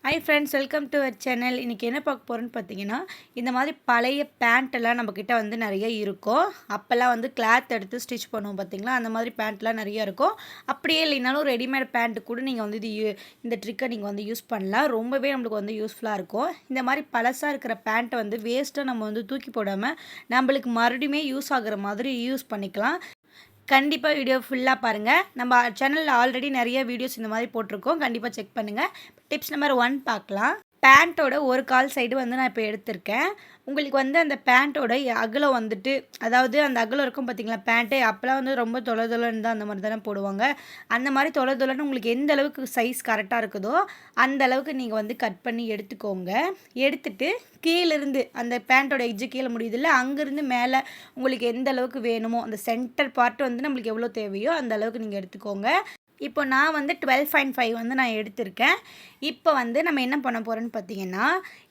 Hi friends, welcome to our channel. இன்றைக்கி என்ன பார்க்க போகிறோன்னு பார்த்தீங்கன்னா, இந்த மாதிரி பழைய பேண்ட்டெல்லாம் நம்மக்கிட்ட வந்து நிறைய இருக்கும். அப்போல்லாம் வந்து கிளாத் எடுத்து ஸ்டிச் பண்ணுவோம் பார்த்தீங்களா, அந்த மாதிரி பேண்ட்லாம் நிறைய இருக்கும். அப்படியே இல்லைனாலும் ரெடிமேட் பேண்ட்டு கூட நீங்கள் வந்து இந்த ட்ரிக்கை நீங்கள் வந்து யூஸ் பண்ணலாம். ரொம்பவே நம்மளுக்கு வந்து யூஸ்ஃபுல்லாக இருக்கும். இந்த மாதிரி பழசாக இருக்கிற பேண்ட்டை வந்து வேஸ்ட்டாக நம்ம வந்து தூக்கி போடாமல் நம்மளுக்கு மறுபடியுமே யூஸ் ஆகுற மாதிரி யூஸ் பண்ணிக்கலாம். கண்டிப்பாக வீடியோ ஃபுல்லாக பாருங்கள். நம்ம சேனலில் ஆல்ரெடி நிறைய வீடியோஸ் இந்த மாதிரி போட்டிருக்கோம். கண்டிப்பாக செக் பண்ணுங்கள். டிப்ஸ் நம்பர் 1 பார்க்கலாம். பேண்ட்டோட ஒரு கால் சைடு வந்து நான் இப்போ எடுத்திருக்கேன். உங்களுக்கு வந்து அந்த பேண்ட்டோட அகலம் வந்துட்டு, அதாவது அந்த அகலம் இருக்கும் பார்த்தீங்களா பேண்ட்டு, அப்போலாம் வந்து ரொம்ப தொலைன்னு தான் அந்த மாதிரி தானே போடுவாங்க. அந்த மாதிரி தொலைன்னு உங்களுக்கு எந்த அளவுக்கு சைஸ் கரெக்டாக இருக்குதோ அந்த அளவுக்கு நீங்கள் வந்து கட் பண்ணி எடுத்துக்கோங்க. எடுத்துட்டு கீழேருந்து அந்த பேண்ட்டோட எட்ஜு கீழே முடியுதில்ல, அங்கேருந்து மேலே உங்களுக்கு எந்த அளவுக்கு வேணுமோ அந்த சென்டர் பார்ட் வந்து நம்மளுக்கு எவ்வளோ தேவையோ அந்த அளவுக்கு நீங்கள் எடுத்துக்கோங்க. இப்போ நான் வந்து 12.5 வந்து நான் எடுத்திருக்கேன். இப்போ வந்து நம்ம என்ன பண்ண போகிறோன்னு பார்த்தீங்கன்னா,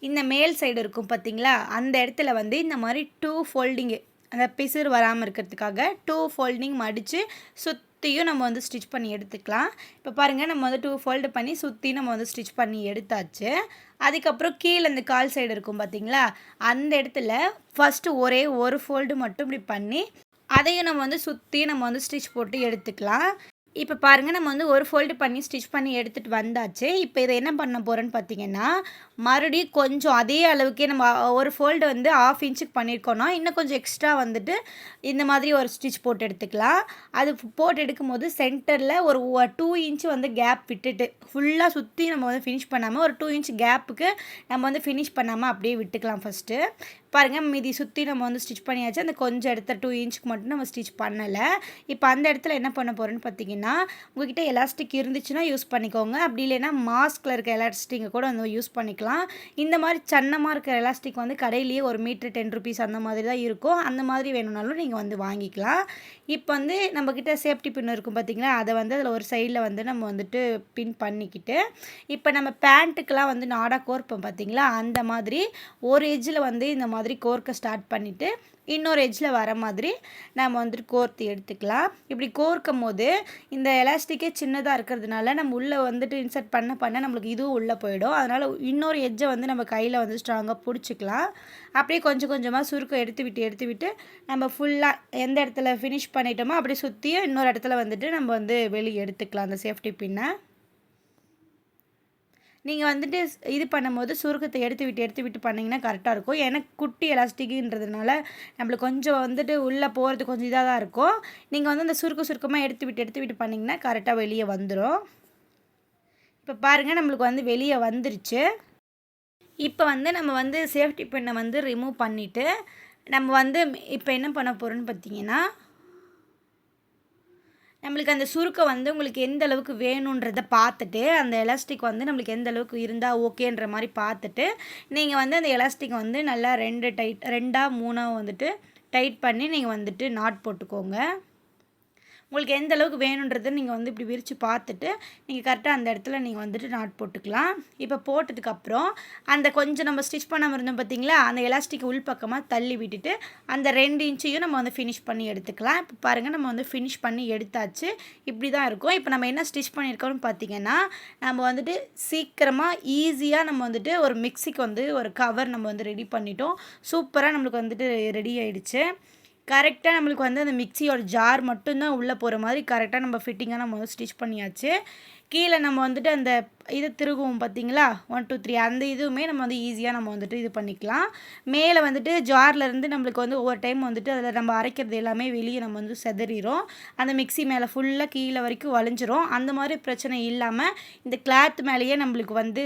இந்த மேல் சைடு இருக்கும் பார்த்தீங்களா, அந்த இடத்துல வந்து இந்த மாதிரி 2 ஃபோல்டிங்கு, அந்த பிசுறு வராமல் இருக்கிறதுக்காக 2 ஃபோல்டிங் மடித்து சுற்றியும் நம்ம வந்து ஸ்டிச் பண்ணி எடுத்துக்கலாம். இப்போ பாருங்கள், நம்ம வந்து 2 ஃபோல்டு பண்ணி சுற்றி நம்ம வந்து ஸ்டிச் பண்ணி எடுத்தாச்சு. அதுக்கப்புறம் கீழே இந்த கால் சைடு இருக்கும் பார்த்தீங்களா, அந்த இடத்துல ஃபஸ்ட்டு ஒரே ஒரு ஃபோல்டு மட்டும் இப்படி பண்ணி அதையும் நம்ம வந்து சுற்றி நம்ம வந்து ஸ்டிச் போட்டு எடுத்துக்கலாம். இப்போ பாருங்கள், நம்ம வந்து ஒரு ஃபோல்டு பண்ணி ஸ்டிச் பண்ணி எடுத்துகிட்டு வந்தாச்சு. இப்போ இதை என்ன பண்ண போகிறோன்னு பார்த்தீங்கன்னா, மறுபடியும் கொஞ்சம் அதே அளவுக்கே நம்ம ஒரு ஃபோல்டு வந்து 1/2 இன்ச்சுக்கு பண்ணியிருக்கோன்னா இன்னும் கொஞ்சம் எக்ஸ்ட்ரா வந்துட்டு இந்த மாதிரி ஒரு ஸ்டிச் போட்டு எடுத்துக்கலாம். அது போட்டு எடுக்கும்போது சென்டரில் ஒரு 2 இன்ச்சு வந்து கேப் விட்டுட்டு ஃபுல்லாக சுற்றி நம்ம வந்து ஃபினிஷ் பண்ணாமல் ஒரு 2 இன்ச் கேப்புக்கு நம்ம வந்து ஃபினிஷ் பண்ணாமல் அப்படியே விட்டுக்கலாம் ஃபஸ்ட்டு. பாருங்கள், மீதி சுற்றி நம்ம வந்து ஸ்டிச் பண்ணியாச்சு. அந்த கொஞ்சம் இடத்த 2 இன்ச்சுக்கு மட்டும் நம்ம ஸ்டிச் பண்ணலை. இப்போ அந்த இடத்துல என்ன பண்ண போகிறோன்னு பார்த்தீங்கன்னா, உங்கள்கிட்ட எலாஸ்டிக் இருந்துச்சுன்னா யூஸ் பண்ணிக்கோங்க. அப்படி இல்லைன்னா மாஸ்கில் இருக்க எலாஸ்டிக்கை கூட வந்து யூஸ் பண்ணிக்கலாம். இந்த மாதிரி சன்னமாக இருக்கிற எலாஸ்டிக் வந்து கடையிலேயே ஒரு மீட்ரு 10 ருபீஸ் அந்த மாதிரி தான் இருக்கும். அந்த மாதிரி வேணும்னாலும் நீங்கள் வந்து வாங்கிக்கலாம். இப்போ வந்து நம்மக்கிட்ட சேஃப்டி பின் இருக்கும் பார்த்தீங்களா, அதை வந்து அதில் ஒரு சைடில் வந்து நம்ம வந்துட்டு பின் பண்ணிக்கிட்டு, இப்போ நம்ம பேண்ட்டுக்கெலாம் வந்து நாடாக கோர்ப்போம் பார்த்தீங்களா, அந்த மாதிரி ஒரு எட்ஜில் வந்து இந்த மாதிரி கோர்க்க ஸ்டார்ட் பண்ணிவிட்டு இன்னொரு எட்ஜில் வர மாதிரி நம்ம வந்துட்டு கோர்த்து எடுத்துக்கலாம். இப்படி கோர்க்கும் போது இந்த எலாஸ்டிக்கே சின்னதாக இருக்கிறதுனால நம்ம உள்ளே வந்துட்டு இன்சர்ட் பண்ண நம்மளுக்கு இதுவும் உள்ளே போயிடும். அதனால் இன்னொரு எட்ஜை வந்து நம்ம கையில் வந்து ஸ்ட்ராங்காக பிடிச்சிக்கலாம். அப்படியே கொஞ்சம் கொஞ்சமாக சுருக்கம் எடுத்து விட்டு நம்ம ஃபுல்லாக எந்த இடத்துல ஃபினிஷ் பண்ணிட்டோமோ அப்படியே சுற்றியும் இன்னொரு இடத்துல வந்துட்டு நம்ம வந்து வெளியே எடுத்துக்கலாம் அந்த சேஃப்டி பின்னை. நீங்கள் வந்துட்டு இது பண்ணும்போது சுருக்கத்தை எடுத்து விட்டு பண்ணிங்கன்னா கரெக்டாக இருக்கும். எனக்கு குட்டி எலாஸ்டிக்குன்றதுனால நம்மளுக்கு கொஞ்சம் வந்துட்டு உள்ளே போகிறது கொஞ்சம் இதாக தான் இருக்கும். நீங்கள் வந்து அந்த சுருக்கமாக எடுத்து விட்டு பண்ணிங்கன்னா கரெக்டாக வெளியே வந்துடும். இப்போ பாருங்கள், நம்மளுக்கு வந்து வெளியே வந்துருச்சு. இப்போ வந்து நம்ம வந்து சேஃப்டி பின்னை வந்து ரிமூவ் பண்ணிவிட்டு நம்ம வந்து இப்போ என்ன பண்ண போகிறோன்னு பார்த்தீங்கன்னா, நம்மளுக்கு அந்த சுருக்கம் வந்து உங்களுக்கு எந்த அளவுக்கு வேணுன்றதை பார்த்துட்டு, அந்த எலாஸ்டிக் வந்து நம்மளுக்கு எந்த அளவுக்கு இருந்தால் ஓகேன்ற மாதிரி பார்த்துட்டு, நீங்கள் வந்து அந்த எலாஸ்டிக் வந்து நல்லா 2ஆ 3ஆ வந்துட்டு டைட் பண்ணி நீங்கள் வந்துட்டு நாட் போட்டுக்கோங்க. உங்களுக்கு எந்த அளவுக்கு வேணுன்றதை நீங்கள் வந்து இப்படி விரித்து பார்த்துட்டு நீங்கள் கரெக்டாக அந்த இடத்துல நீங்கள் வந்துட்டு நாட் போட்டுக்கலாம். இப்போ போட்டதுக்கப்புறம் அந்த கொஞ்சம் நம்ம ஸ்டிச் பண்ணாமல் இருந்தோம் பார்த்தீங்களா, அந்த எலாஸ்டிக் உள்பக்கமாக தள்ளி விட்டுட்டு அந்த 2 இன்ச்சையும் நம்ம வந்து ஃபினிஷ் பண்ணி எடுத்துக்கலாம். இப்போ பாருங்கள், நம்ம வந்து ஃபினிஷ் பண்ணி எடுத்தாச்சு. இப்படி தான் இருக்கும். இப்போ நம்ம என்ன ஸ்டிச் பண்ணியிருக்கோம்னு பார்த்தீங்கன்னா, நம்ம வந்துட்டு சீக்கிரமாக ஈஸியாக நம்ம வந்துட்டு ஒரு மிக்ஸிக்கு வந்து ஒரு கவர் நம்ம வந்து ரெடி பண்ணிட்டோம். சூப்பராக நம்மளுக்கு வந்துட்டு ரெடி ஆகிடுச்சு. கரெக்டாக நம்மளுக்கு வந்து அந்த மிக்ஸியோட ஜார் மட்டும்தான் உள்ளே போகிற மாதிரி கரெக்டாக நம்ம ஃபிட்டிங்காக நம்ம வந்து ஸ்டிச் பண்ணியாச்சு. கீழே நம்ம வந்துட்டு அந்த இதை திருகுவோம் பார்த்தீங்களா, 1 2 3 அந்த இதுவுமே நம்ம வந்து ஈஸியாக நம்ம வந்துட்டு இது பண்ணிக்கலாம். மேலே வந்துட்டு ஜார்லேருந்து நம்மளுக்கு வந்து ஒவ்வொரு டைம் வந்துட்டு அதில் நம்ம அரைக்கிறது எல்லாமே வெளியே நம்ம வந்து செதறிடும். அந்த மிக்ஸி மேலே ஃபுல்லாக கீழே வரைக்கும் வளைஞ்சிரும். அந்த மாதிரி பிரச்சனை இல்லாமல் இந்த கிளாத் மேலேயே நம்மளுக்கு வந்து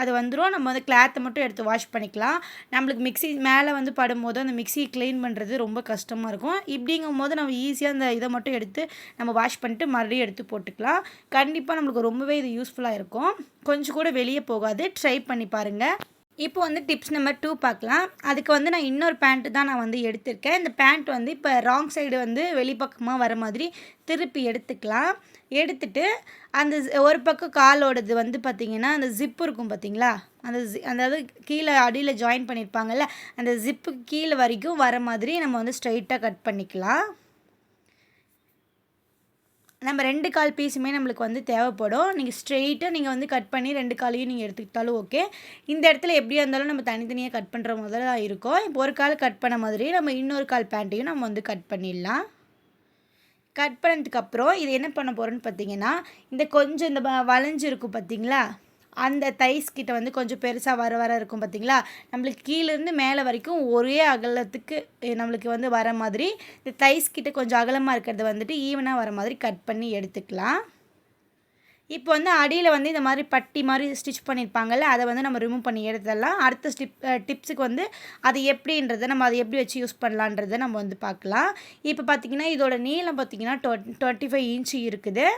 அது வந்துடும். நம்ம வந்து கிளாத்தை மட்டும் எடுத்து வாஷ் பண்ணிக்கலாம். நம்மளுக்கு மிக்ஸி மேலே வந்து படும்போது அந்த மிக்ஸியை க்ளீன் பண்ணுறது ரொம்ப கஷ்டமாக இருக்கும். இப்படிங்கும் போது நம்ம ஈஸியாக அந்த இதை மட்டும் எடுத்து நம்ம வாஷ் பண்ணிட்டு மறுபடியும் எடுத்து போட்டுக்கலாம். கண்டிப்பாக நம்மளுக்கு ரொம்பவே இது யூஸ்ஃபுல்லாக இருக்கும். கொஞ்சம் கூட வெளியே போகாது. ட்ரை பண்ணி பாருங்கள். இப்போ வந்து டிப்ஸ் நம்பர் 2 பார்க்கலாம். அதுக்கு வந்து நான் இன்னொரு பேண்ட்டு தான் நான் வந்து எடுத்திருக்கேன். இந்த பேண்ட் வந்து இப்போ ராங் சைடு வந்து வெளிப்பக்கமாக வர மாதிரி திருப்பி எடுத்துக்கலாம். எடுத்துட்டு அந்த ஒரு பக்கம் காலோடது வந்து பார்த்திங்கன்னா, அந்த ஜிப்பு இருக்கும் பார்த்தீங்களா, அந்த அதாவது கீழே அடியில் ஜாயின் பண்ணியிருப்பாங்கள்ல, அந்த ஜிப்புக்கு கீழே வரைக்கும் வர மாதிரி நம்ம வந்து ஸ்ட்ரைட்டாக கட் பண்ணிக்கலாம். நம்ம 2 கால் பீஸுமே நம்மளுக்கு வந்து தேவைப்படும். நீங்கள் ஸ்ட்ரெயிட்டாக நீங்கள் வந்து கட் பண்ணி 2 காலையும் நீங்கள் எடுத்துக்கிட்டாலும் ஓகே. இந்த இடத்துல எப்படியா இருந்தாலும் நம்ம தனித்தனியாக கட் பண்ணுற மாதிரி தான் இருக்கும். இப்போ ஒரு கால் கட் பண்ண மாதிரி நம்ம இன்னொரு கால் பேண்ட்டையும் நம்ம வந்து கட் பண்ணிடலாம். கட் பண்ணதுக்கப்புறம் இது என்ன பண்ண போகிறோன்னு பார்த்தீங்கன்னா, இந்த கொஞ்சம் இந்த வளைஞ்சிருக்கும் பார்த்தீங்களா, அந்த தைஸ் கிட்ட வந்து கொஞ்சம் பெருசாக வர வர இருக்கும் பார்த்தீங்களா, நம்மளுக்கு கீழேருந்து மேலே வரைக்கும் ஒரே அகலத்துக்கு நம்மளுக்கு வந்து வர மாதிரி இந்த தைஸ் கிட்ட கொஞ்சம் அகலமாக இருக்கிறத வந்துட்டு ஈவனாக வர மாதிரி கட் பண்ணி எடுத்துக்கலாம். இப்போ வந்து அடியில் வந்து இந்த மாதிரி பட்டி மாதிரி ஸ்டிச் பண்ணியிருப்பாங்கல்ல, அதை வந்து நம்ம ரிமூவ் பண்ணி எடுத்துடலாம். அடுத்த டிப்ஸுக்கு வந்து அது எப்படின்றத நம்ம அதை எப்படி வச்சு யூஸ் பண்ணலான்றதை நம்ம வந்து பார்க்கலாம். இப்போ பார்த்திங்கன்னா இதோட நீளம் பார்த்திங்கன்னா 25 இன்ச்சு இருக்குது.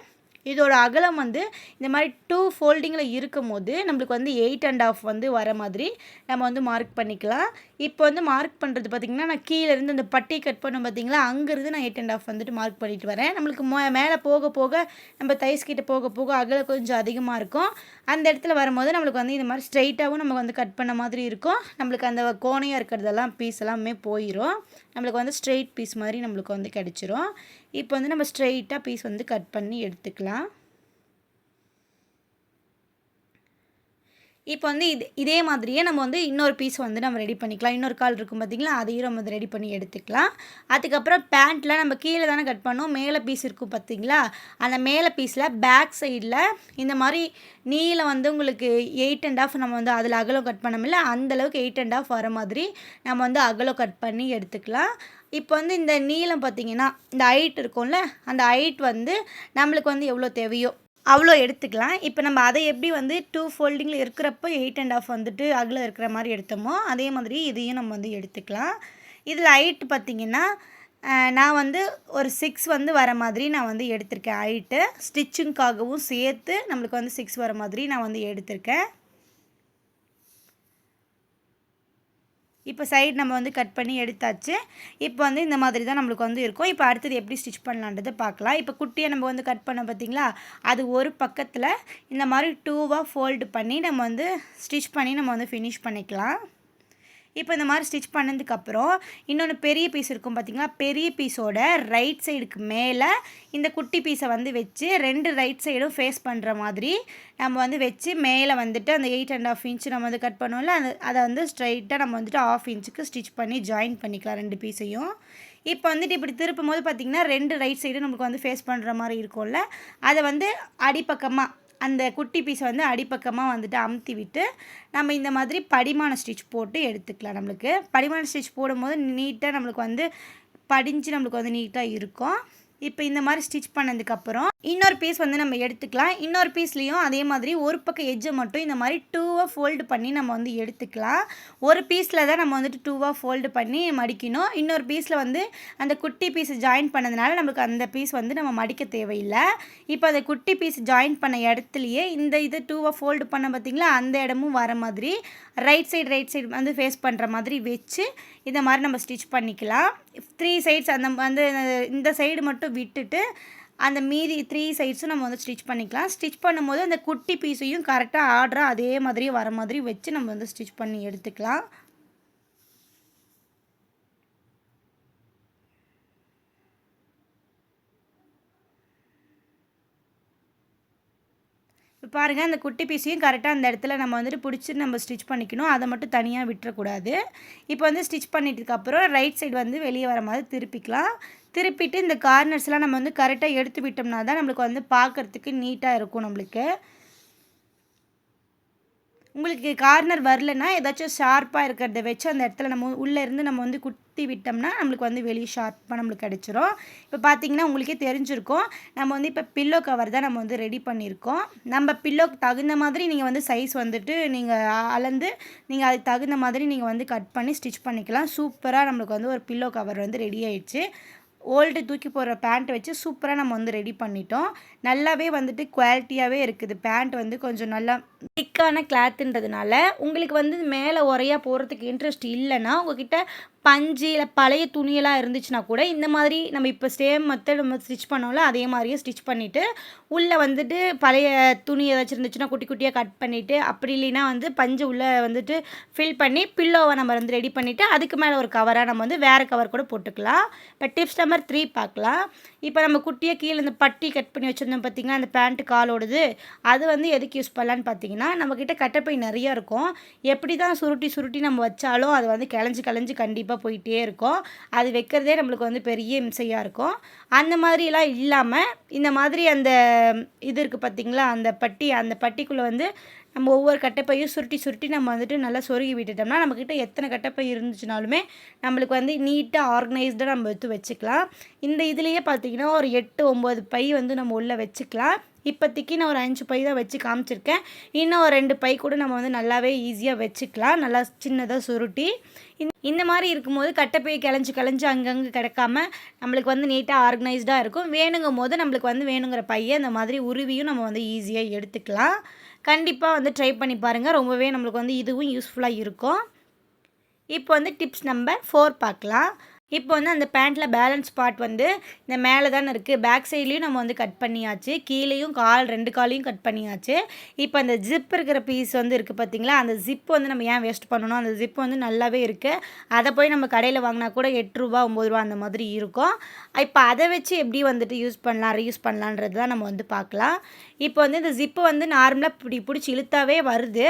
இதோட அகலம் வந்து இந்த மாதிரி 2 ஃபோல்டிங்கில் இருக்கும் போது நம்மளுக்கு வந்து 8.5 வந்து வர மாதிரி நம்ம வந்து மார்க் பண்ணிக்கலாம். இப்போ வந்து மார்க் பண்ணுறது பார்த்திங்கன்னா நான் கீழேருந்து இந்த பட்டி கட் பண்ணோம் பார்த்திங்களா, அங்கேருந்து நான் 8.5 வந்துட்டு மார்க் பண்ணிட்டு வரேன். நம்மளுக்கு மேலே போக போக நம்ம தைஸ் கிட்ட போக போக அகலம் கொஞ்சம் அதிகமாக இருக்கும். அந்த இடத்துல வரும்போது நம்மளுக்கு வந்து இந்த மாதிரி ஸ்ட்ரைட்டாகவும் நம்ம வந்து கட் பண்ண மாதிரி இருக்கும். நம்மளுக்கு அந்த கோணையாக இருக்கிறதெல்லாம் பீஸ் எல்லாமே போயிடும். நம்மளுக்கு வந்து ஸ்ட்ரெயிட் பீஸ் மாதிரி நம்மளுக்கு வந்து கிடச்சிரும். இப்போ வந்து நம்ம ஸ்ட்ரெயிட்டாக பீஸ் வந்து கட் பண்ணி எடுத்துக்கலாம். இப்போ வந்து இதே மாதிரியே நம்ம வந்து இன்னொரு பீஸ் வந்து நம்ம ரெடி பண்ணிக்கலாம். இன்னொரு கால் இருக்கும் பார்த்திங்களா, அதையும் நம்ம வந்து ரெடி பண்ணி எடுத்துக்கலாம். அதுக்கப்புறம் பேண்ட்டில் நம்ம கீழே தானே கட் பண்ணோம், மேலே பீஸ் இருக்கும் பார்த்திங்களா, அந்த மேலே பீஸில் பேக் சைடில் இந்த மாதிரி நீளம் வந்து உங்களுக்கு 8.5 நம்ம வந்து அதில் அகலம் கட் பண்ணோம்ல, அந்தளவுக்கு 8.5 வர மாதிரி நம்ம வந்து அகலம் கட் பண்ணி எடுத்துக்கலாம். இப்போ வந்து இந்த நீளம் பார்த்திங்கன்னா இந்த ஹைட் இருக்கும்ல, அந்த ஹைட் வந்து நம்மளுக்கு வந்து எவ்வளோ தேவையோ அவ்வளோ எடுத்துக்கலாம். இப்போ நம்ம அதை எப்படி வந்து 2 ஃபோல்டிங்கில் இருக்கிறப்போ 8.5 வந்துட்டு அகலம் இருக்கிற மாதிரி எடுத்தோமோ அதே மாதிரி இதையும் நம்ம வந்து எடுத்துக்கலாம். இதில் ஹைட் பார்த்திங்கன்னா நான் வந்து ஒரு 6 வந்து வர மாதிரி நான் வந்து எடுத்திருக்கேன். ஹைட்டு ஸ்டிச்சிங்காகவும் சேர்த்து நம்மளுக்கு வந்து 6 வர மாதிரி நான் வந்து எடுத்திருக்கேன். இப்போ சைடு நம்ம வந்து கட் பண்ணி எடுத்தாச்சு. இப்போ வந்து இந்த மாதிரி தான் நம்மளுக்கு வந்து இருக்கும். இப்போ அடுத்தது எப்படி ஸ்டிச் பண்ணலான்றதை பார்க்கலாம். இப்போ குட்டியாக நம்ம வந்து கட் பண்ண பார்த்திங்களா, அது ஒரு பக்கத்தில் இந்த மாதிரி 2வாக ஃபோல்டு பண்ணி நம்ம வந்து ஸ்டிச் பண்ணி நம்ம வந்து ஃபினிஷ் பண்ணிக்கலாம். இப்போ இந்த மாதிரி ஸ்டிச் பண்ணதுக்கப்புறம் இன்னொன்று பெரிய பீஸ் இருக்கும் பார்த்திங்களா, பெரிய பீஸோட ரைட் சைடுக்கு மேலே இந்த குட்டி பீஸை வந்து வச்சு 2 ரைட் சைடும் ஃபேஸ் பண்ணுற மாதிரி நம்ம வந்து வச்சு மேலே வந்துட்டு அந்த 8.5 இன்ச்சு நம்ம வந்து கட் பண்ணுவோம்ல, அதை வந்து ஸ்ட்ரைட்டாக நம்ம வந்துட்டு 1/2 இன்ச்சுக்கு ஸ்டிச் பண்ணி ஜாயின் பண்ணிக்கலாம் 2 பீஸையும். இப்போ வந்துட்டு இப்படி திருப்பும் போது பார்த்திங்கன்னா 2 ரைட் சைடும் நமக்கு வந்து ஃபேஸ் பண்ணுற மாதிரி இருக்கும்ல, அதை வந்து அடிப்பக்கமாக அந்த குட்டி பீஸை வந்து அடிப்பக்கமாக வந்துட்டு அமுத்தி விட்டு நம்ம இந்த மாதிரி படிமான ஸ்டிச் போட்டு எடுத்துக்கலாம். நம்மளுக்கு படிமான ஸ்டிச் போடும்போது நீட்டாக நம்மளுக்கு வந்து படிஞ்சு நம்மளுக்கு வந்து நீட்டாக இருக்கும். இப்போ இந்த மாதிரி ஸ்டிச் பண்ணதுக்கப்புறம் இன்னொரு பீஸ் வந்து நம்ம எடுத்துக்கலாம். இன்னொரு பீஸ்லேயும் அதே மாதிரி ஒரு பக்கம் எட்ஜை மட்டும் இந்த மாதிரி 2வாக ஃபோல்டு பண்ணி நம்ம வந்து எடுத்துக்கலாம். ஒரு பீஸில் தான் நம்ம வந்துட்டு 2வாக ஃபோல்டு பண்ணி மடிக்கணும். இன்னொரு பீஸில் வந்து அந்த குட்டி பீஸ் ஜாயின் பண்ணதுனால நம்மளுக்கு அந்த பீஸ் வந்து நம்ம மடிக்க தேவையில்லை. இப்போ அந்த குட்டி பீஸ் ஜாயின் பண்ண இடத்துலையே இந்த இது 2வாக ஃபோல்டு பண்ண பார்த்திங்களா, அந்த இடமும் வர மாதிரி ரைட் சைடு வந்து ஃபேஸ் பண்ணுற மாதிரி வச்சு இந்த மாதிரி நம்ம ஸ்டிச் பண்ணிக்கலாம். 3 சைட்ஸ் அந்த வந்து இந்த சைடு மட்டும் விட்டுட்டு அந்த மீதி 3 சைட்ஸும் நம்ம வந்து ஸ்டிச் பண்ணிக்கலாம். ஸ்டிச் பண்ணும்போது அந்த குட்டி பீஸையும் கரெக்டாக ஆர்டராக அதே மாதிரி வர மாதிரி வச்சு நம்ம வந்து ஸ்டிச் பண்ணி எடுத்துக்கலாம். இப்போ பாருங்கள், அந்த குட்டி பீஸையும் கரெக்டாக அந்த இடத்துல நம்ம வந்துட்டு பிடிச்சி நம்ம ஸ்டிச் பண்ணிக்கணும். அதை மட்டும் தனியாக விட்டுறக்கூடாது. இப்போ வந்து ஸ்டிச் பண்ணிட்டதுக்கப்புறம் ரைட் சைடு வந்து வெளியே வர மாதிரி திருப்பிக்கலாம். திருப்பிட்டு இந்த கார்னர்ஸ்லாம் நம்ம வந்து கரெக்டாக எடுத்து விட்டோம்னா தான் நம்மளுக்கு வந்து பார்க்குறதுக்கு நீட்டாக இருக்கும். நம்மளுக்கு உங்களுக்கு கார்னர் வரலன்னா ஏதாச்சும் ஷார்ப்பாக இருக்கிறத வச்சு அந்த இடத்துல நம்ம உள்ளே இருந்து நம்ம வந்து குத்தி விட்டோம்னா நம்மளுக்கு வந்து வெளியே ஷார்ப்பாக நம்மளுக்கு கிடச்சிரும். இப்போ பார்த்திங்கன்னா உங்களுக்கே தெரிஞ்சிருக்கும், நம்ம வந்து இப்போ பில்லோ கவர் தான் நம்ம வந்து ரெடி பண்ணியிருக்கோம். நம்ம பில்லோக்கு தகுந்த மாதிரி நீங்கள் வந்து சைஸ் வந்துட்டு நீங்கள் அளந்து நீங்கள் அதுக்கு தகுந்த மாதிரி நீங்கள் வந்து கட் பண்ணி ஸ்டிச் பண்ணிக்கலாம். சூப்பராக நம்மளுக்கு வந்து ஒரு பில்லோ கவர் வந்து ரெடி ஆயிடுச்சு. ஓல்டு தூக்கி போடுற பேண்ட்டை வச்சு சூப்பராக நம்ம வந்து ரெடி பண்ணிட்டோம். நல்லாவே வந்துட்டு குவாலிட்டியாகவே இருக்குது. பேண்ட் வந்து கொஞ்சம் நல்லா திக்கான கிளாத்துன்றதுனால உங்களுக்கு வந்து மேலே உரையா போடுறதுக்கு இன்ட்ரெஸ்ட் இல்லைன்னா உங்ககிட்ட பஞ்சு இல்லை பழைய துணியெல்லாம் இருந்துச்சுன்னா கூட இந்த மாதிரி நம்ம இப்போ சேம் மெத்தட் நம்ம ஸ்டிச் பண்ணோம்ல அதே மாதிரியே ஸ்டிச் பண்ணிவிட்டு உள்ளே வந்துட்டு பழைய துணி ஏதாச்சும் இருந்துச்சுன்னா குட்டி குட்டியாக கட் பண்ணிவிட்டு அப்படி இல்லைன்னா வந்து பஞ்சு உள்ளே வந்துட்டு ஃபில் பண்ணி பில்லோவை நம்ம வந்து ரெடி பண்ணிவிட்டு அதுக்கு மேலே ஒரு கவராக நம்ம வந்து வேறு கவர் கூட போட்டுக்கலாம். இப்போ டிப்ஸ் நம்பர் 3 பார்க்கலாம். இப்போ நம்ம குட்டியாக கீழே இந்த பட்டி கட் பண்ணி வச்சுருந்தோம் பார்த்திங்கன்னா அந்த பேண்ட்டு காலோடுது அது வந்து எதுக்கு யூஸ் பண்ணலான்னு பார்த்தீங்கன்னா நம்மக்கிட்ட கட்டைப்பை நிறையா இருக்கும். எப்படி தான் சுருட்டி சுருட்டி நம்ம வச்சாலும் அது வந்து கிளஞ்சி கண்டிப்பாக போயிட்டே இருக்கும். அது வைக்கிறதே நம்மளுக்கு வந்து பெரிய இம்சையாக இருக்கும். அந்த மாதிரிலாம் இல்லாமல் இந்த மாதிரி அந்த இது இருக்குது பார்த்திங்களா அந்த பட்டிக்குள்ளே வந்து நம்ம ஒவ்வொரு கட்டைப்பையும் சுருட்டி சுருட்டி நம்ம வந்துட்டு நல்லா சொருகி விட்டுட்டோம்னா நம்மக்கிட்ட எத்தனை கட்டைப்பை இருந்துச்சுனாலுமே நம்மளுக்கு வந்து நீட்டாக ஆர்கனைஸ்டாக நம்ம எடுத்து வச்சுக்கலாம். இந்த இதுலேயே பார்த்திங்கன்னா ஒரு 8-9 பை வந்து நம்ம உள்ளே வச்சுக்கலாம். இப்போதைக்கு நான் ஒரு 5 பை தான் வச்சு காமிச்சிருக்கேன். இன்னும் ஒரு 2 பை கூட நம்ம வந்து நல்லாவே ஈஸியாக வச்சுக்கலாம். நல்லா சின்னதாக சுருட்டி இந்த மாதிரி இருக்கும்போது கட்டைப்பை கிளஞ்சி அங்கங்கே கிடக்காம நம்மளுக்கு வந்து நீட்டாக ஆர்கனைஸ்டாக இருக்கும். வேணுங்கும் போது நம்மளுக்கு வந்து வேணுங்கிற பையை இந்த மாதிரி உருவியும் நம்ம வந்து ஈஸியாக எடுத்துக்கலாம். கண்டிப்பாக வந்து ட்ரை பண்ணி பாருங்கள். ரொம்பவே நம்மளுக்கு வந்து இதுவும் யூஸ்ஃபுல்லாக இருக்கும். இப்போ வந்து டிப்ஸ் நம்பர் 4 பார்க்கலாம். இப்போ வந்து அந்த பேண்ட்டில் பேலன்ஸ் பார்ட் வந்து இந்த மேலே தானே இருக்குது. பேக் சைட்லேயும் நம்ம வந்து கட் பண்ணியாச்சு. கீழேயும் 2 காலையும் கட் பண்ணியாச்சு. இப்போ அந்த ஜிப் இருக்கிற பீஸ் வந்து இருக்குது பார்த்திங்களா அந்த ஜிப் வந்து நம்ம ஏன் வேஸ்ட் பண்ணணும். அந்த ஜிப் வந்து நல்லாவே இருக்குது. அதை போய் நம்ம கடையில் வாங்கினா கூட 8 ரூபா 9 ரூபா அந்த மாதிரி இருக்கும். இப்போ அதை வச்சு எப்படி வந்துட்டு ரீயூஸ் பண்ணலான்றது தான் நம்ம வந்து பார்க்கலாம். இப்போ வந்து இந்த ஜிப்பு வந்து நார்மலாக பிடிச்சி இழுத்தாவே வருது.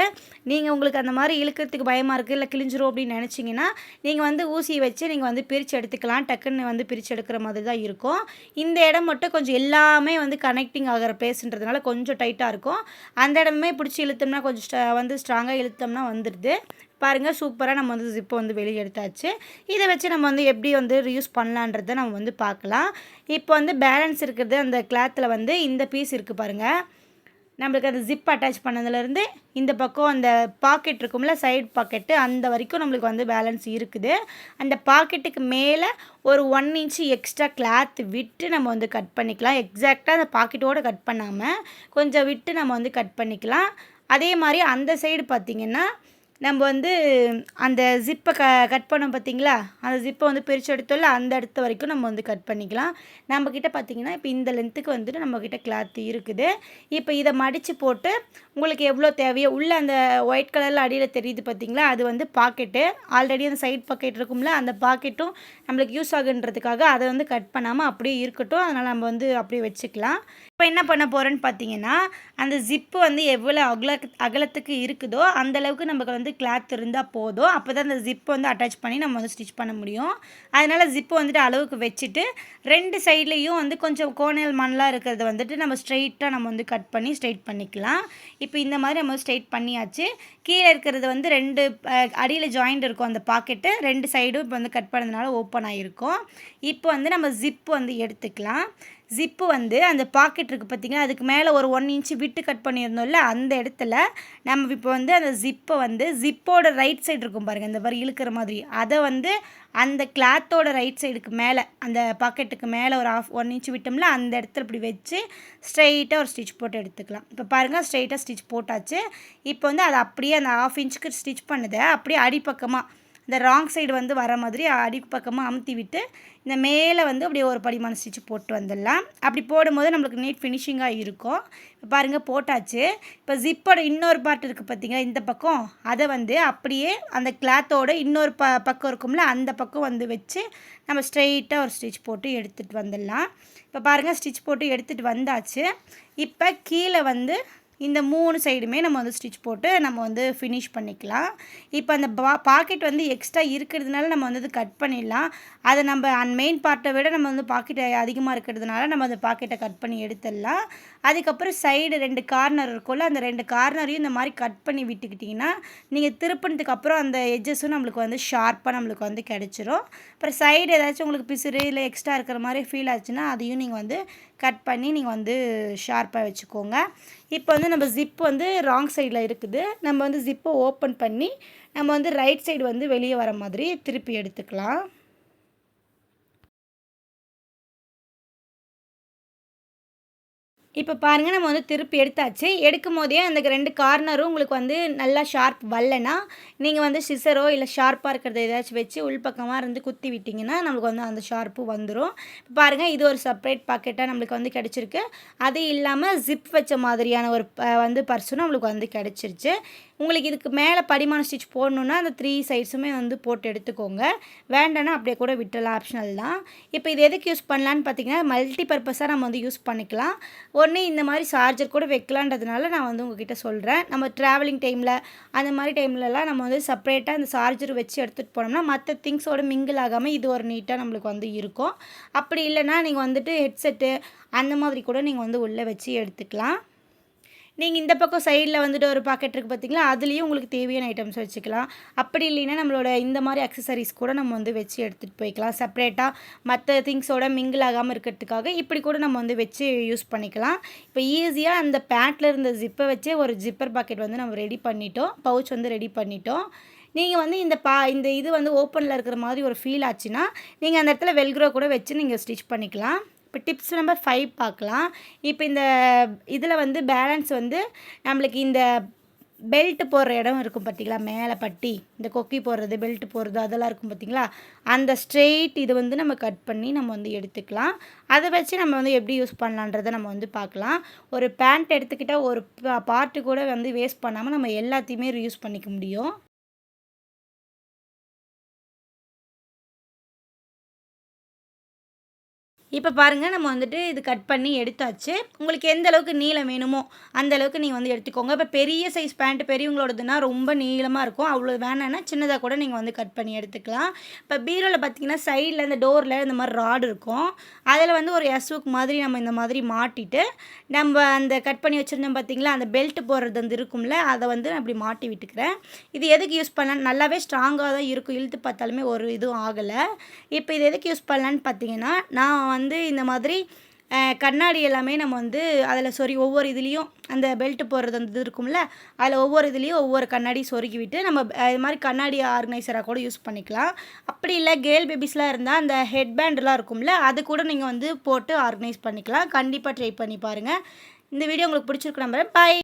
நீங்கள் உங்களுக்கு அந்த மாதிரி இழுக்கிறதுக்கு பயமாக இருக்குது இல்லை கிழிஞ்சிரும் அப்படின்னு நினச்சிங்கன்னா நீங்கள் வந்து ஊசி வச்சு நீங்கள் வந்து பிரித்து எடுத்துக்கலாம். டக்குன்னு வந்து பிரித்து எடுக்கிற மாதிரி தான் இருக்கும். இந்த இடம் மட்டும் கொஞ்சம் எல்லாமே வந்து கனெக்டிங் ஆகிற பிளேஸ்ன்றதுனால கொஞ்சம் டைட்டாக இருக்கும். அந்த இடமே பிடிச்சி இழுத்தோம்னா கொஞ்சம் வந்து ஸ்ட்ராங்காக இழுத்தோம்னா வந்துடுது. பாருங்கள் சூப்பராக நம்ம வந்து ஜிப்பை வந்து வெளியே எடுத்தாச்சு. இதை வச்சு நம்ம வந்து எப்படி வந்து ரியூஸ் பண்ணலான்றதை நம்ம வந்து பார்க்கலாம். இப்போ வந்து பேலன்ஸ் இருக்கிறது அந்த கிளாத்தில் வந்து இந்த பீஸ் இருக்குது பாருங்கள். நம்மளுக்கு அந்த ஜிப் அட்டாச் பண்ணதுலேருந்து இந்த பக்கம் அந்த பாக்கெட் இருக்கும்ல சைடு பாக்கெட்டு அந்த வரைக்கும் நம்மளுக்கு வந்து பேலன்ஸ் இருக்குது. அந்த பாக்கெட்டுக்கு மேலே ஒரு 1 இன்ச்சு எக்ஸ்ட்ரா கிளாத் விட்டு நம்ம வந்து கட் பண்ணிக்கலாம். எக்ஸாக்டாக அந்த பாக்கெட்டோடு கட் பண்ணாமல் கொஞ்சம் விட்டு நம்ம வந்து கட் பண்ணிக்கலாம். அதே மாதிரி அந்த சைடு பார்த்திங்கன்னா நம்ம வந்து அந்த ஜிப்பை கட் பண்ணோம் பார்த்திங்களா அந்த ஜிப்பை வந்து பிரித்து எடுத்தோம்ல அந்த இடத்த வரைக்கும் நம்ம வந்து கட் பண்ணிக்கலாம். நம்மக்கிட்ட பார்த்திங்கன்னா இப்போ இந்த லென்த்துக்கு வந்துட்டு நம்மக்கிட்ட கிளாத் இருக்குது. இப்போ இதை மடித்து போட்டு உங்களுக்கு எவ்வளோ தேவையோ உள்ளே அந்த ஒயிட் கலரில் அடியில் தெரியுது பார்த்திங்களா அது வந்து பாக்கெட்டு. ஆல்ரெடி அந்த சைட் பாக்கெட் இருக்கும்ல அந்த பாக்கெட்டும் நம்மளுக்கு யூஸ் ஆகுன்றதுக்காக அதை வந்து கட் பண்ணாமல் அப்படியே இருக்கட்டும். அதனால் நம்ம வந்து அப்படியே வச்சுக்கலாம். இப்போ என்ன பண்ண போகிறேன்னு பார்த்தீங்கன்னா அந்த ஜிப்பு வந்து எவ்வளோ அகலத்துக்கு இருக்குதோ அந்தளவுக்கு நமக்கு வந்து கிளாத் இருந்தால் போதும். அப்போ தான் அந்த ஜிப்பு வந்து அட்டாச் பண்ணி நம்ம வந்து ஸ்டிச் பண்ண முடியும். அதனால் ஜிப்பு வந்துட்டு அளவுக்கு வச்சுட்டு 2 சைட்லேயும் வந்து கொஞ்சம் கோணல் மண்ணெலாம் இருக்கிறத வந்துட்டு நம்ம ஸ்ட்ரெயிட்டாக நம்ம வந்து கட் பண்ணி ஸ்ட்ரெயிட் பண்ணிக்கலாம். இப்போ இந்த மாதிரி நம்ம ஸ்ட்ரெயிட் பண்ணியாச்சு. கீழே இருக்கிறது வந்து 2 அடியில் ஜாயிண்ட் இருக்கும் அந்த பாக்கெட்டு 2 சைடும் இப்போ வந்து கட் பண்ணதுனால ஓப்பன் ஆகிருக்கும். இப்போ வந்து நம்ம ஜிப்பு வந்து எடுத்துக்கலாம். ஜிப்பு வந்து அந்த பாக்கெட் இருக்குது பார்த்திங்கன்னா அதுக்கு மேலே ஒரு 1 இன்ச்சு விட்டு கட் பண்ணியிருந்தோம்ல அந்த இடத்துல நம்ம இப்போ வந்து அந்த ஜிப்பை வந்து ஜிப்போட ரைட் சைடு இருக்கும் பாருங்கள் இந்த மாதிரி இழுக்கிற மாதிரி அதை வந்து அந்த கிளாத்தோட ரைட் சைடுக்கு மேலே அந்த பாக்கெட்டுக்கு மேலே ஒரு 1 இன்ச்சு விட்டோம்ல அந்த இடத்துல இப்படி வச்சு ஸ்ட்ரெயிட்டாக ஒரு ஸ்டிச் போட்டு எடுத்துக்கலாம். இப்போ பாருங்கள் ஸ்ட்ரெயிட்டாக ஸ்டிச் போட்டாச்சு. இப்போ வந்து அதை அப்படியே அந்த 1/2 இன்ச்சுக்கு ஸ்டிச் பண்ணுதை அப்படியே அடிப்பக்கமாக இந்த ராங் சைடு வந்து வர மாதிரி அடிப்பக்கமாக அமுத்தி விட்டு இந்த மேலே வந்து அப்படியே ஒரு படிமான ஸ்டிச் போட்டு வந்துடலாம். அப்படி போடும்போது நம்மளுக்கு நீட் ஃபினிஷிங்காக இருக்கும். இப்போ பாருங்கள் போட்டாச்சு. இப்போ ஜிப்போட இன்னொரு பார்ட் இருக்குது பார்த்திங்களா இந்த பக்கம் அதை வந்து அப்படியே அந்த கிளாத்தோட இன்னொரு பக்கம் இருக்கும்ல அந்த பக்கம் வந்து வச்சு நம்ம ஸ்ட்ரெயிட்டாக ஒரு ஸ்டிச் போட்டு எடுத்துகிட்டு வந்துடலாம். இப்போ பாருங்கள் ஸ்டிச் போட்டு எடுத்துகிட்டு வந்தாச்சு. இப்போ கீழே வந்து இந்த 3 சைடுமே நம்ம வந்து ஸ்டிச் போட்டு நம்ம வந்து ஃபினிஷ் பண்ணிக்கலாம். இப்போ அந்த பாக்கெட் வந்து எக்ஸ்ட்ரா இருக்கிறதுனால நம்ம வந்து கட் பண்ணிடலாம். அதை நம்ம மெயின் பார்ட்டை விட நம்ம வந்து பாக்கெட் அதிகமாக இருக்கிறதுனால நம்ம அந்த பாக்கெட்டை கட் பண்ணி எடுத்துடலாம். அதுக்கப்புறம் சைடு 2 கார்னர் இருக்கும்ல அந்த 2 கார்னரையும் இந்த மாதிரி கட் பண்ணி விட்டுக்கிட்டிங்கன்னா நீங்கள் திருப்பினதுக்கு அப்புறம் அந்த எட்ஜஸும் நம்மளுக்கு வந்து ஷார்ப்பாக நம்மளுக்கு வந்து கிடச்சிரும். அப்புறம் சைடு ஏதாச்சும் உங்களுக்கு பிசுறு இல்லை எக்ஸ்ட்ரா இருக்கிற மாதிரி ஃபீல் ஆச்சுன்னா அதையும் நீங்கள் வந்து கட் பண்ணி நீங்கள் வந்து ஷார்ப்பாக வச்சுக்கோங்க. இப்போ வந்து நம்ம ஜிப்பு வந்து ராங் சைடில் இருக்குது. நம்ம வந்து ஜிப்பை ஓப்பன் பண்ணி நம்ம வந்து ரைட் சைடு வந்து வெளியே வர மாதிரி திருப்பி எடுத்துக்கலாம். இப்போ பாருங்கள் நம்ம வந்து திருப்பி எடுத்தாச்சு. எடுக்கும்போதே அந்த 2 கார்னரும் உங்களுக்கு வந்து நல்லா ஷார்ப் வரலன்னா, நீங்கள் வந்து சிசரோ இல்ல ஷார்ப்பா இருக்கிறத ஏதாச்சும் வச்சு உள்பக்கமா இருந்து குத்தி விட்டீங்கன்னா, நம்மளுக்கு வந்து அந்த ஷார்ப்பு வந்துரும். இப்போ பாருங்க இது ஒரு செப்பரேட் பாக்கெட்டா நம்மளுக்கு வந்து கிடைச்சிருக்கு. அது இல்லாம ஜிப் வச்ச மாதிரியான ஒரு வந்து பர்ஸும் நம்மளுக்கு வந்து கிடைச்சிருச்சு. உங்களுக்கு இதுக்கு மேலே படிமான ஸ்டிச் போடணுன்னா, அந்த 3 சைட்ஸுமே வந்து போட்டு எடுத்துக்கோங்க. வேண்டான்னா அப்படியே கூட விட்டுறலாம், ஆப்ஷனல் தான். இப்போ இது எதுக்கு யூஸ் பண்ணலான்னு பார்த்தீங்கன்னா, மல்டி பர்ப்பஸாக நம்ம வந்து யூஸ் பண்ணிக்கலாம். ஒன்று இந்த மாதிரி சார்ஜர் கூட வைக்கலான்றதுனால நான் வந்து உங்ககிட்ட சொல்கிறேன். நம்ம ட்ராவலிங் டைமில் அந்த மாதிரி டைம்லலாம் நம்ம வந்து செப்பரேட்டாக அந்த சார்ஜர் வச்சு எடுத்துகிட்டு போனோம்னா மற்ற திங்ஸோட மிங்கிள் ஆகாமல் இது ஒரு நீட்டாக நம்மளுக்கு வந்து இருக்கும். அப்படி இல்லைன்னா நீங்கள் வந்துட்டு ஹெட்செட்டு அந்த மாதிரி கூட நீங்கள் வந்து உள்ளே வச்சு எடுத்துக்கலாம். நீங்கள் இந்த பக்கம் சைடில் வந்துட்டு ஒரு பாக்கெட் இருக்குது பார்த்தீங்களா, அதுலேயும் உங்களுக்கு தேவையான ஐட்டம்ஸ் வச்சுக்கலாம். அப்படி இல்லைன்னா நம்மளோட இந்த மாதிரி அக்சசரிஸ் கூட நம்ம வந்து வச்சு எடுத்துகிட்டு போய்க்கலாம். செப்பரேட்டாக மற்ற திங்ஸோட மிங்கிள் ஆகாமல் இருக்கிறதுக்காக இப்படி கூட நம்ம வந்து வச்சு யூஸ் பண்ணிக்கலாம். இப்போ ஈஸியாக அந்த பேண்ட்டில் இருந்த ஜிப்பை வச்சே ஒரு ஜிப்பர் பாக்கெட் வந்து நம்ம ரெடி பண்ணிட்டோம். பவுச் வந்து ரெடி பண்ணிட்டோம். நீங்கள் வந்து இந்த இது வந்து ஓப்பனில் இருக்கிற மாதிரி ஒரு ஃபீல் ஆச்சுன்னா, நீங்கள் அந்த இடத்துல வெல்க்ரோ கூட வச்சு நீங்கள் ஸ்டிச் பண்ணிக்கலாம். இப்போ டிப்ஸ் நம்பர் 5 பார்க்கலாம். இப்போ இந்த இதில் வந்து பேலன்ஸ் வந்து நம்மளுக்கு இந்த பெல்ட் போடுற இடம் இருக்கும் பார்த்தீங்களா, மேலே பட்டி இந்த கொக்கி போடுறது பெல்ட் போடுறது அதெல்லாம் இருக்கும் பார்த்தீங்களா, அந்த ஸ்ட்ரெயிட் இது வந்து நம்ம கட் பண்ணி நம்ம வந்து எடுத்துக்கலாம். அதை வச்சு நம்ம வந்து எப்படி யூஸ் பண்ணலான்றதை நம்ம வந்து பார்க்கலாம். ஒரு பேண்ட் எடுத்துக்கிட்டால் ஒரு பார்ட்டு கூட வந்து வேஸ்ட் பண்ணாமல் நம்ம எல்லாத்தையுமே யூஸ் பண்ணிக்க முடியும். இப்போ பாருங்கள் நம்ம வந்துட்டு இது கட் பண்ணி எடுத்தாச்சு. உங்களுக்கு எந்த அளவுக்கு நீளம் வேணுமோ அந்த அளவுக்கு நீங்கள் வந்து எடுத்துக்கோங்க. இப்போ பெரிய சைஸ் பேண்ட் பெரியவங்களோடதுன்னா ரொம்ப நீளமாக இருக்கும். அவ்வளோ வேணான்னா சின்னதாக கூட நீங்கள் வந்து கட் பண்ணி எடுத்துக்கலாம். இப்போ பீரோவில் பார்த்தீங்கன்னா சைடில் இந்த டோரில் இந்த மாதிரி ராடு இருக்கும். அதில் வந்து ஒரு எஸ்வுக் மாதிரி நம்ம இந்த மாதிரி மாட்டிட்டு நம்ம அந்த கட் பண்ணி வச்சுருந்தோம் பார்த்தீங்களா, அந்த பெல்ட் போடுறது வந்து இருக்கும்ல, அதை வந்து நான் அப்படி மாட்டி விட்டுக்கிறேன். இது எதுக்கு யூஸ் பண்ணலான்னு நல்லாவே ஸ்ட்ராங்காக தான் இருக்கும். இழுத்து பார்த்தாலுமே ஒரு இதுவும் ஆகலை. இப்போ இது எதுக்கு யூஸ் பண்ணலான்னு பார்த்தீங்கன்னா, நான் வந்து இந்த மாதிரி கண்ணாடி எல்லாமே நம்ம வந்து அதில் ஒவ்வொரு இதுலேயும் அந்த பெல்ட் போடுறது அந்த இது இருக்கும்ல, அதில் ஒவ்வொரு இதுலேயும் ஒவ்வொரு கண்ணாடி சொருகி விட்டு நம்ம இது மாதிரி கண்ணாடி ஆர்கனைசராக கூட யூஸ் பண்ணிக்கலாம். அப்படி இல்லை கேர்ள் பேபிஸ்லாம் இருந்தால் அந்த ஹெட் பேண்டெலாம் இருக்கும்ல, அது கூட நீங்கள் வந்து போட்டு ஆர்கனைஸ் பண்ணிக்கலாம். கண்டிப்பாக ட்ரை பண்ணி பாருங்கள். இந்த வீடியோ உங்களுக்கு பிடிச்சிருக்கு நம்புறேன். பாய்.